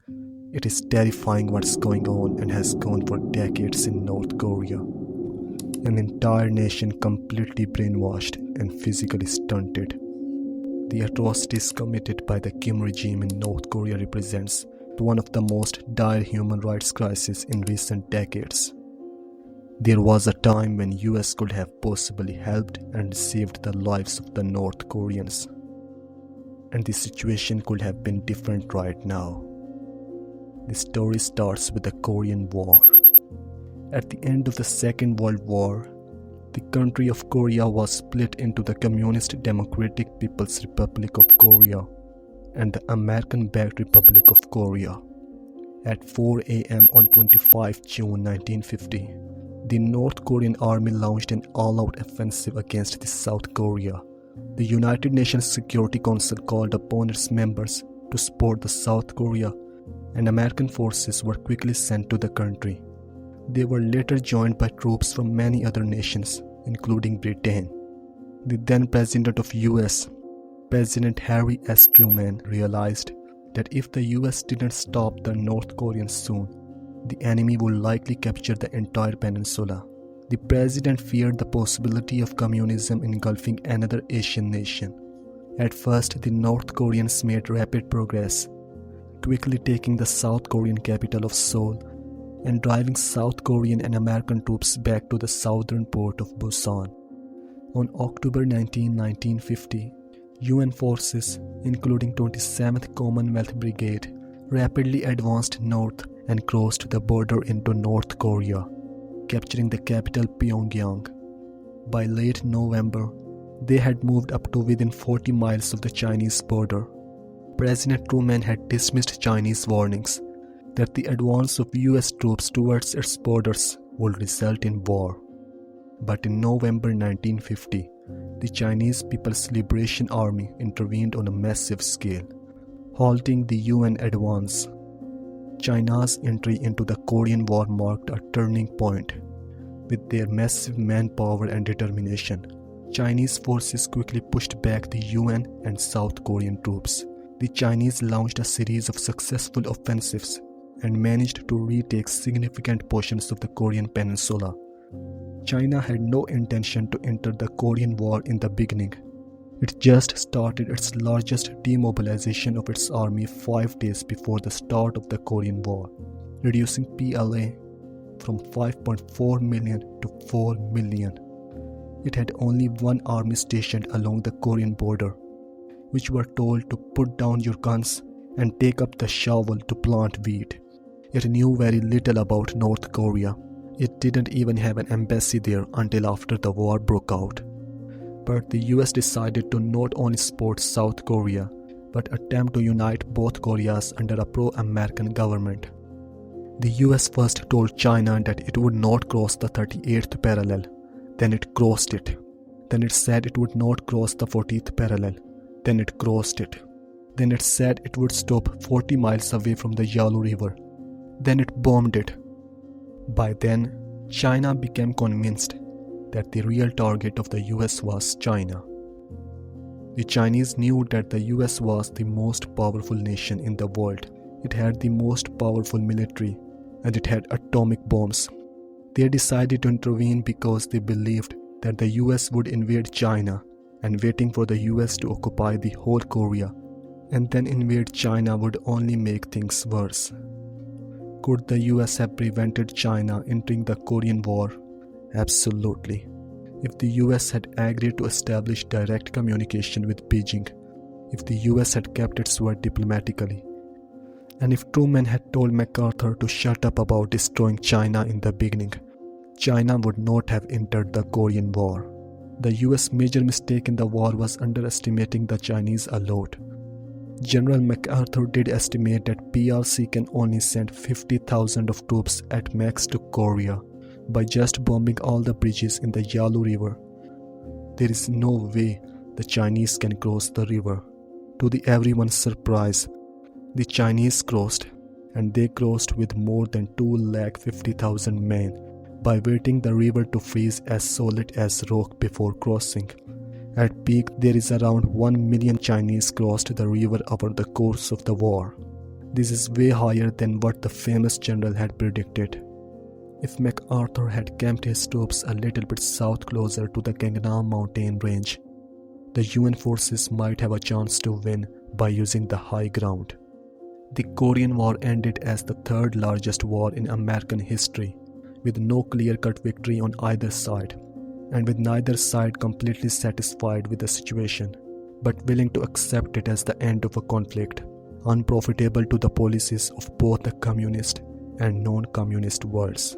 It is terrifying what's going on and has gone for decades in North Korea. An entire nation completely brainwashed and physically stunted. The atrocities committed by the Kim regime in North Korea represents one of the most dire human rights crises in recent decades. There was a time when US could have possibly helped and saved the lives of the North Koreans. And the situation could have been different right now. The story starts with the Korean War. At the end of the Second World War, the country of Korea was split into the Communist Democratic People's Republic of Korea and the American-backed Republic of Korea. At 4 a.m. on 25 June 1950, the North Korean army launched an all-out offensive against the South Korea. The United Nations Security Council called upon its members to support the South Korea, and American forces were quickly sent to the country. They were later joined by troops from many other nations, including Britain. The then President of US, President Harry S. Truman, realized that if the US didn't stop the North Koreans soon, the enemy would likely capture the entire peninsula. The president feared the possibility of communism engulfing another Asian nation. At first, the North Koreans made rapid progress, quickly taking the South Korean capital of Seoul and driving South Korean and American troops back to the southern port of Busan. On October 19, 1950, UN forces, including 27th Commonwealth Brigade, rapidly advanced north and crossed the border into North Korea, capturing the capital Pyongyang. By late November, they had moved up to within 40 miles of the Chinese border. President Truman had dismissed Chinese warnings that the advance of US troops towards its borders would result in war. But in November 1950, the Chinese People's Liberation Army intervened on a massive scale, halting the UN advance. China's entry into the Korean War marked a turning point. With their massive manpower and determination, Chinese forces quickly pushed back the UN and South Korean troops. The Chinese launched a series of successful offensives and managed to retake significant portions of the Korean peninsula. China had no intention to enter the Korean War in the beginning. It just started its largest demobilization of its army 5 days before the start of the Korean War, reducing PLA from 5.4 million to 4 million. It had only one army stationed along the Korean border, which were told to put down your guns and take up the shovel to plant wheat. It knew very little about North Korea. It didn't even have an embassy there until after the war broke out. But the US decided to not only support South Korea, but attempt to unite both Koreas under a pro-American government. The US first told China that it would not cross the 38th parallel. Then it crossed it. Then it said it would not cross the 40th parallel. Then it crossed it. Then it said it would stop 40 miles away from the Yalu River. Then it bombed it. By then, China became convinced that the real target of the US was China. The Chinese knew that the US was the most powerful nation in the world. It had the most powerful military, and it had atomic bombs. They decided to intervene because they believed that the US would invade China, and waiting for the US to occupy the whole Korea and then invade China would only make things worse. Could the US have prevented China entering the Korean War? Absolutely. If the US had agreed to establish direct communication with Beijing, if the US had kept its word diplomatically, and if Truman had told Macarthur to shut up about destroying China in the beginning, China would not have entered the Korean War. The US major mistake in the war was underestimating the Chinese a lot. General Macarthur did estimate that PRC can only send 50,000 of troops at max to Korea by just bombing all the bridges in the Yalu River. There is no way the Chinese can cross the river. To everyone's surprise, the Chinese crossed, and they crossed with more than 250,000 men by waiting the river to freeze as solid as rock before crossing. At peak, there is around 1 million Chinese crossed the river over the course of the war. This is way higher than what the famous general had predicted. If Macarthur had camped his troops a little bit south closer to the Gangnam mountain range, the UN forces might have a chance to win by using the high ground. The Korean War ended as the third largest war in American history, with no clear-cut victory on either side, and with neither side completely satisfied with the situation, but willing to accept it as the end of a conflict, unprofitable to the policies of both the communist and non-communist worlds.